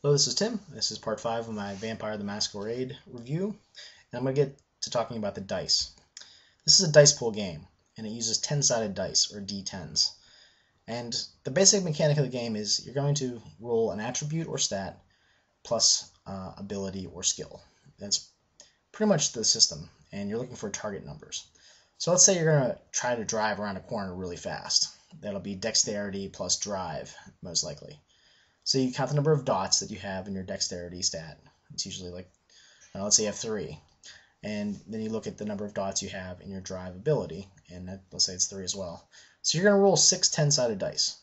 Hello, this is Tim. This is part 5 of my Vampire the Masquerade review, and I'm going to get to talking about the dice. This is a dice pool game, and it uses 10-sided dice, or D10s. And the basic mechanic of the game is you're going to roll an attribute or stat plus ability or skill. That's pretty much the system, and you're looking for target numbers. So let's say you're going to try to drive around a corner really fast. That'll be dexterity plus drive, most likely. So you count the number of dots that you have in your dexterity stat. It's usually like, let's say you have 3. And then you look at the number of dots you have in your drive ability, and let's say it's 3 as well. So you're going to roll 6 10-sided dice.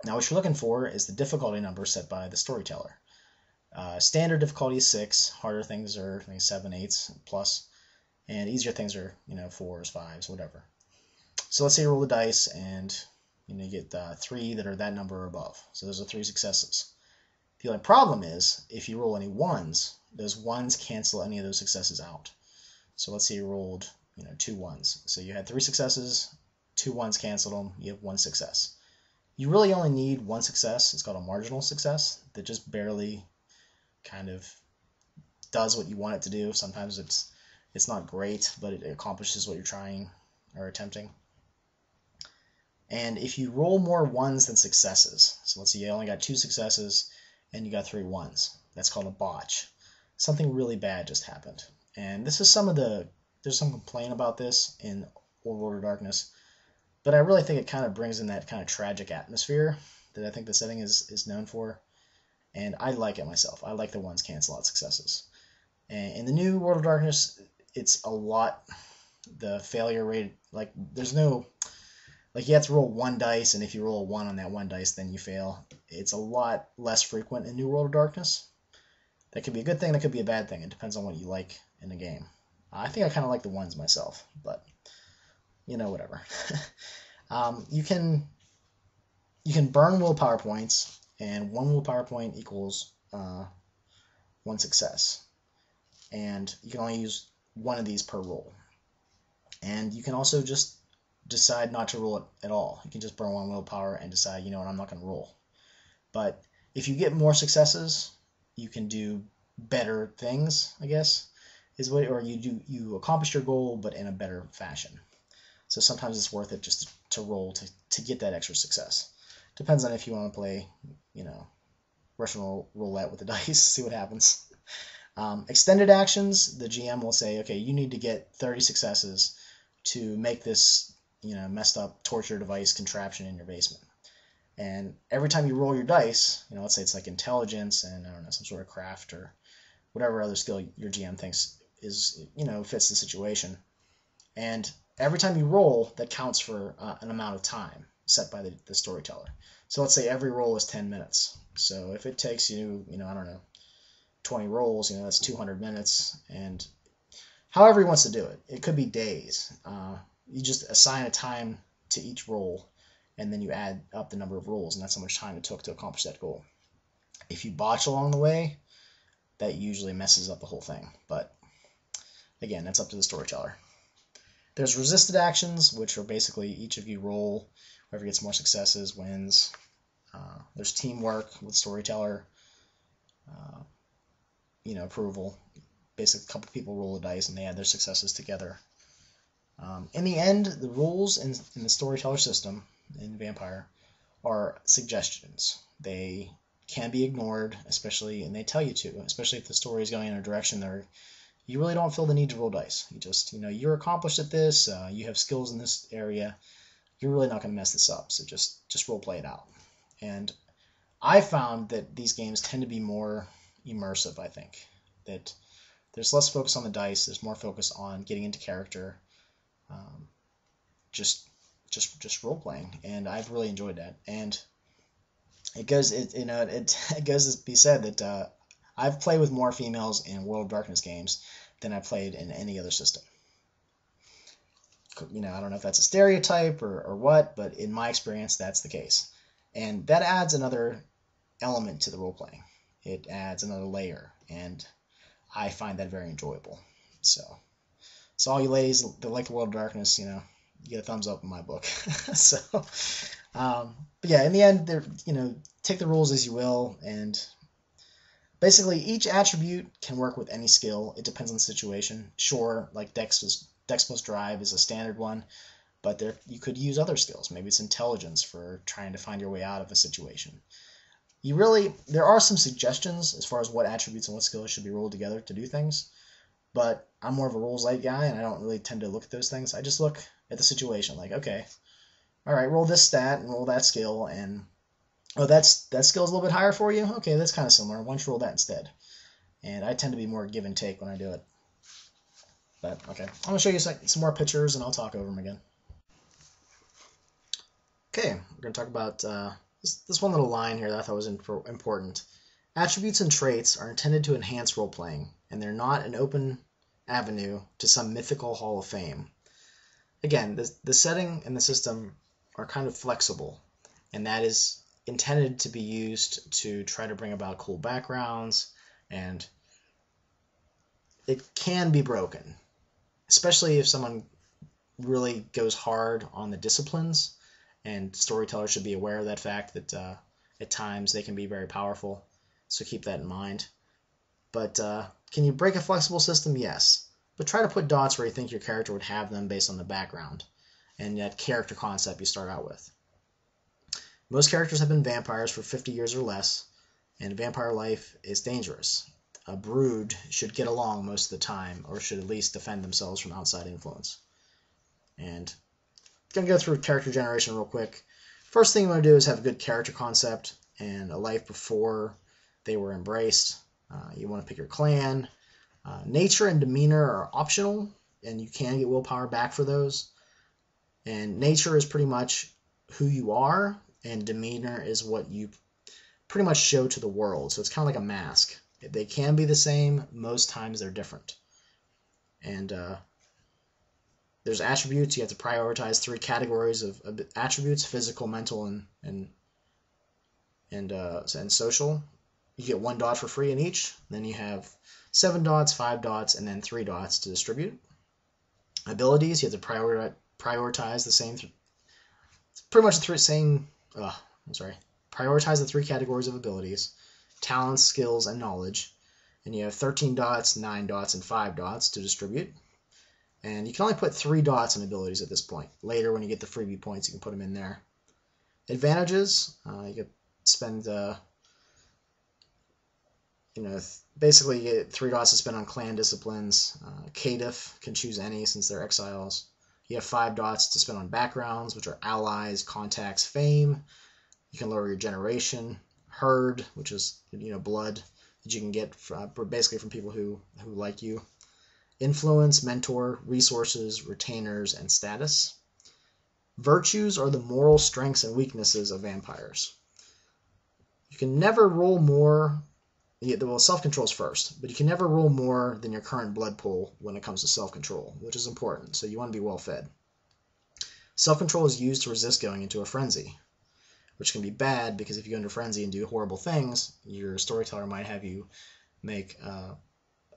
Now what you're looking for is the difficulty number set by the storyteller. Standard difficulty is 6, harder things are 7, 8 plus, and easier things are 4s, 5s, whatever. So let's say you roll the dice and you get 3 that are that number or above. So those are 3 successes. The only problem is if you roll any 1s, those 1s cancel any of those successes out. So let's say you rolled 2 1s. So you had 3 successes, 2 1s canceled them, you have 1 success. You really only need 1 success. It's called a marginal success that just barely kind of does what you want it to do. Sometimes it's not great, but it accomplishes what you're trying or attempting. And if you roll more 1s than successes, so let's say you only got 2 successes and you got 3 1s, that's called a botch. Something really bad just happened. And this is there's some complaint about this in World of Darkness, but I really think it kind of brings in that kind of tragic atmosphere that I think the setting is known for. And I like it myself. I like the 1s cancel out successes. And in the new World of Darkness, it's a lot, the failure rate, there's no, you have to roll 1 dice, and if you roll a 1 on that 1 dice, then you fail. It's a lot less frequent in New World of Darkness. That could be a good thing, that could be a bad thing. It depends on what you like in the game. I think I kind of like the 1s myself, but, whatever. You can burn willpower points, and 1 willpower point equals 1 success. And you can only use 1 of these per roll. And you can also just decide not to roll it at all. You can just burn 1 willpower and decide, I'm not going to roll. But if you get more successes, you can do better things, I guess, or you accomplish your goal, but in a better fashion. So sometimes it's worth it just to roll to get that extra success. Depends on if you want to play, Russian roulette with the dice, see what happens. Extended actions, the GM will say, okay, you need to get 30 successes to make this messed up torture device contraption in your basement. And every time you roll your dice, let's say it's like intelligence and, I don't know, some sort of craft or whatever other skill your GM thinks is, fits the situation. And every time you roll, that counts for an amount of time set by the storyteller. So let's say every roll is 10 minutes. So if it takes you, I don't know, 20 rolls, that's 200 minutes. And however he wants to do it. It could be days. You just assign a time to each roll, and then you add up the number of rolls, and that's how much time it took to accomplish that goal. If you botch along the way, that usually messes up the whole thing. But again, that's up to the storyteller. There's resisted actions, which are basically each of you roll. Whoever gets more successes wins. There's teamwork with storyteller. Approval. Basically, a couple people roll the dice and they add their successes together. In the end, the rules in the storyteller system in Vampire are suggestions. They can be ignored, and they tell you to, especially if the story is going in a direction that you really don't feel the need to roll dice. You just, you're accomplished at this, you have skills in this area, you're really not going to mess this up, so just role play it out. And I found that these games tend to be more immersive, I think. That there's less focus on the dice, there's more focus on getting into character, just role playing, and I've really enjoyed that. And it goes to be said that I've played with more females in World of Darkness games than I've played in any other system. I don't know if that's a stereotype or what, but in my experience, that's the case. And that adds another element to the role playing. It adds another layer, and I find that very enjoyable. So all you ladies that like the World of Darkness, you get a thumbs up in my book. So, but yeah, in the end, take the rules as you will, and Basically, each attribute can work with any skill. It depends on the situation. Sure, like Dex plus Drive is a standard one, but you could use other skills. Maybe it's Intelligence for trying to find your way out of a situation. There are some suggestions as far as what attributes and what skills should be rolled together to do things, but I'm more of a rules light guy, and I don't really tend to look at those things. I just look at the situation, like, okay, all right, roll this stat and roll that skill, and oh, that skill's a little bit higher for you? Okay, that's kind of similar. Why don't you roll that instead? And I tend to be more give and take when I do it. But, okay, I'm going to show you some more pictures, and I'll talk over them again. Okay, we're going to talk about this one little line here that I thought was important. Attributes and traits are intended to enhance role-playing, and they're not an open avenue to some mythical hall of fame. Again, the setting and the system are kind of flexible, and that is intended to be used to try to bring about cool backgrounds, and it can be broken, especially if someone really goes hard on the disciplines, and storytellers should be aware of that fact that at times they can be very powerful, so keep that in mind. But can you break a flexible system? Yes. But try to put dots where you think your character would have them based on the background and that character concept you start out with. Most characters have been vampires for 50 years or less, and vampire life is dangerous. A brood should get along most of the time, or should at least defend themselves from outside influence. And I'm going to go through character generation real quick. First thing you want to do is have a good character concept and a life before they were embraced. You want to pick your clan. Nature and demeanor are optional, and you can get willpower back for those. And nature is pretty much who you are, and demeanor is what you pretty much show to the world. So it's kind of like a mask. They can be the same. Most times they're different. And there's attributes. You have to prioritize 3 categories of attributes: physical, mental, and social. You get 1 dot for free in each. Then you have 7 dots, 5 dots, and then 3 dots to distribute. Abilities, you have to prioritize the same. Pretty much the same. Prioritize the 3 categories of abilities: talents, skills, and knowledge. And you have 13 dots, 9 dots, and 5 dots to distribute. And you can only put 3 dots in abilities at this point. Later, when you get the freebie points, you can put them in there. Advantages, you can spend basically you get 3 dots to spend on clan disciplines. Caitiff can choose any since they're exiles. You have 5 dots to spend on backgrounds, which are allies, contacts, fame. You can lower your generation. Herd, which is blood that you can get basically from people who like you. Influence, mentor, resources, retainers, and status. Virtues are the moral strengths and weaknesses of vampires. You can never roll more. Well, self-control is first, but you can never roll more than your current blood pool when it comes to self-control, which is important, so you want to be well fed. Self-control is used to resist going into a frenzy, which can be bad because if you go into a frenzy and do horrible things, your storyteller might have you make a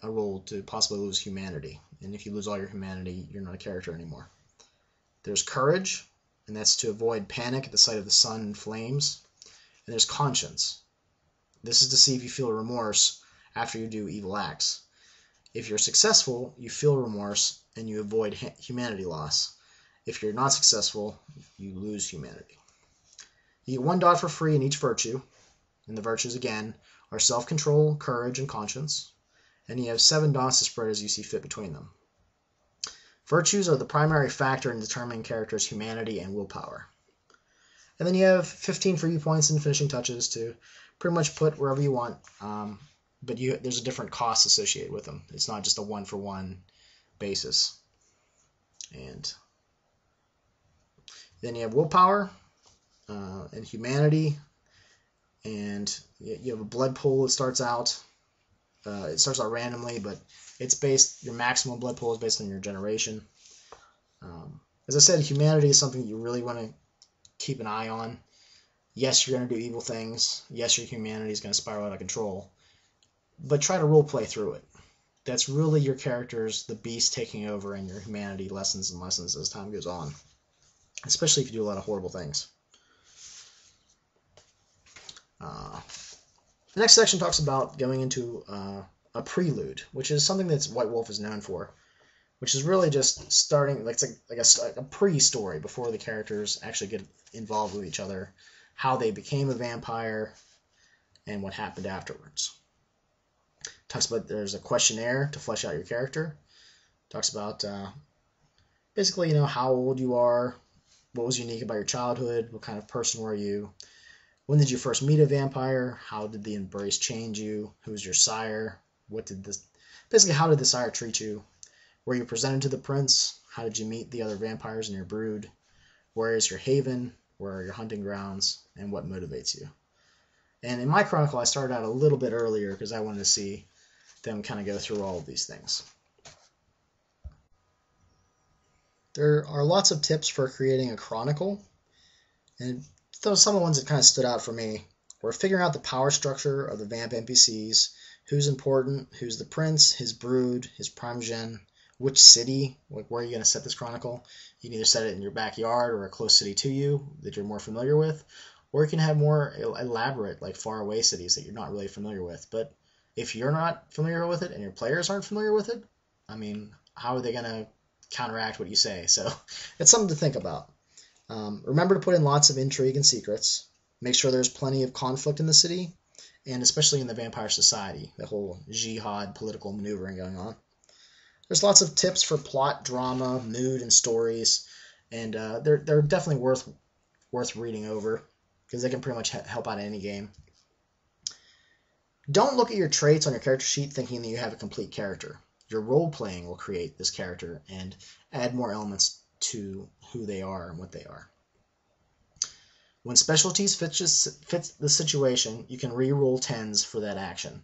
roll to possibly lose humanity, and if you lose all your humanity, you're not a character anymore. There's courage, and that's to avoid panic at the sight of the sun and flames. And there's conscience. This is to see if you feel remorse after you do evil acts. If you're successful, you feel remorse and you avoid humanity loss. If you're not successful, you lose humanity. You get 1 dot for free in each virtue, and the virtues again are self-control, courage, and conscience, and you have 7 dots to spread as you see fit between them. Virtues are the primary factor in determining characters' humanity and willpower. And then you have 15 freebie points and finishing touches to pretty much put wherever you want, but there's a different cost associated with them. It's not just a 1-for-1 basis. And then you have willpower and humanity, and you have a blood pool that starts out. It starts out randomly, but your maximum blood pool is based on your generation. As I said, humanity is something you really want to keep an eye on. Yes, you're going to do evil things. Yes, your humanity is going to spiral out of control. But try to role play through it. That's really your characters, the beast taking over, and your humanity lessens and lessens as time goes on. Especially if you do a lot of horrible things. The next section talks about going into a prelude, which is something that White Wolf is known for, which is really just starting, like it's like a pre-story before the characters actually get involved with each other, how they became a vampire, and what happened afterwards. Talks about there's a questionnaire to flesh out your character. Talks about basically, how old you are, what was unique about your childhood, what kind of person were you, when did you first meet a vampire, how did the embrace change you, who was your sire, basically how did the sire treat you, were you presented to the prince, how did you meet the other vampires in your brood, where is your haven, where are your hunting grounds, and what motivates you. And in my chronicle, I started out a little bit earlier because I wanted to see them kind of go through all of these things. There are lots of tips for creating a chronicle, and some of the ones that kind of stood out for me were figuring out the power structure of the vamp NPCs, who's important, who's the prince, his brood, his primogen, which city, like where are you going to set this chronicle. You can either set it in your backyard or a close city to you that you're more familiar with, or you can have more elaborate, like faraway cities that you're not really familiar with. But if you're not familiar with it and your players aren't familiar with it, I mean, how are they going to counteract what you say? So it's something to think about. Remember to put in lots of intrigue and secrets. Make sure there's plenty of conflict in the city, and especially in the vampire society, the whole jihad political maneuvering going on. There's lots of tips for plot, drama, mood, and stories, and they're definitely worth reading over because they can pretty much help out any game. Don't look at your traits on your character sheet thinking that you have a complete character. Your role-playing will create this character and add more elements to who they are and what they are. When specialties fit the situation, you can re-roll 10s for that action.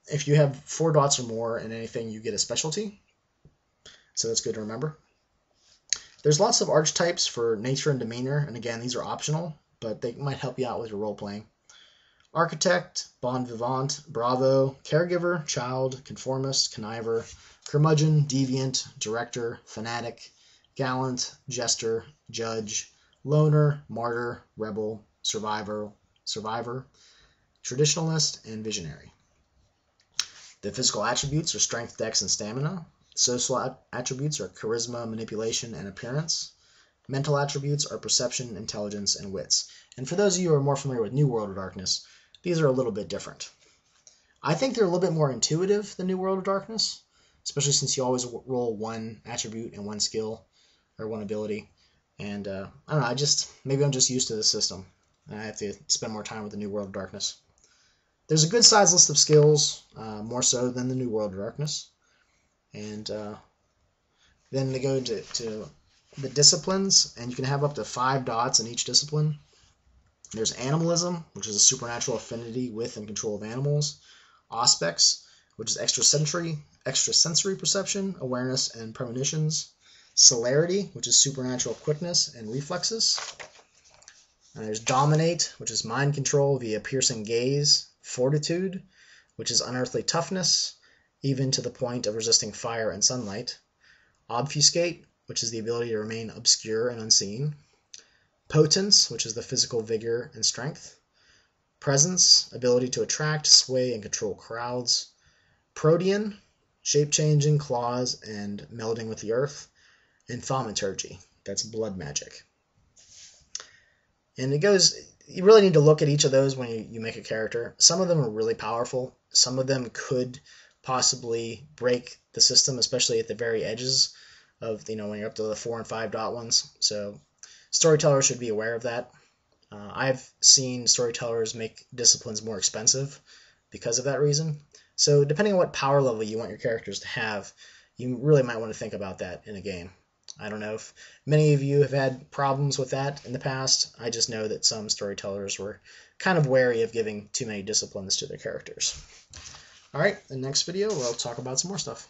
If you have 4 dots or more in anything, you get a specialty, so that's good to remember. There's lots of archetypes for nature and demeanor, and again, these are optional, but they might help you out with your role-playing. Architect, bon vivant, bravo, caregiver, child, conformist, conniver, curmudgeon, deviant, director, fanatic, gallant, jester, judge, loner, martyr, rebel, survivor, traditionalist, and visionary. The physical attributes are strength, dex, and stamina. Social attributes are charisma, manipulation, and appearance. Mental attributes are perception, intelligence, and wits. And for those of you who are more familiar with New World of Darkness, these are a little bit different. I think they're a little bit more intuitive than New World of Darkness, especially since you always roll one attribute and one skill, or one ability. And I don't know, maybe I'm just used to the system, and I have to spend more time with the New World of Darkness. There's a good size list of skills, more so than the New World of Darkness. And then they go to the disciplines, and you can have up to 5 dots in each discipline. There's animalism, which is a supernatural affinity with and control of animals. Auspex, which is extrasensory perception, awareness, and premonitions. Celerity, which is supernatural quickness and reflexes. And there's dominate, which is mind control via piercing gaze. Fortitude, which is unearthly toughness, even to the point of resisting fire and sunlight. Obfuscate, which is the ability to remain obscure and unseen. Potence, which is the physical vigor and strength. Presence, ability to attract, sway, and control crowds. Protean, shape-changing, claws, and melding with the earth. And thaumaturgy, that's blood magic. And you really need to look at each of those when you make a character. Some of them are really powerful. Some of them could possibly break the system, especially at the very edges of, when you're up to the 4 and 5 dot ones. So storytellers should be aware of that. I've seen storytellers make disciplines more expensive because of that reason. So depending on what power level you want your characters to have, you really might want to think about that in a game. I don't know if many of you have had problems with that in the past. I just know that some storytellers were kind of wary of giving too many disciplines to their characters. Alright, in the next video we'll talk about some more stuff.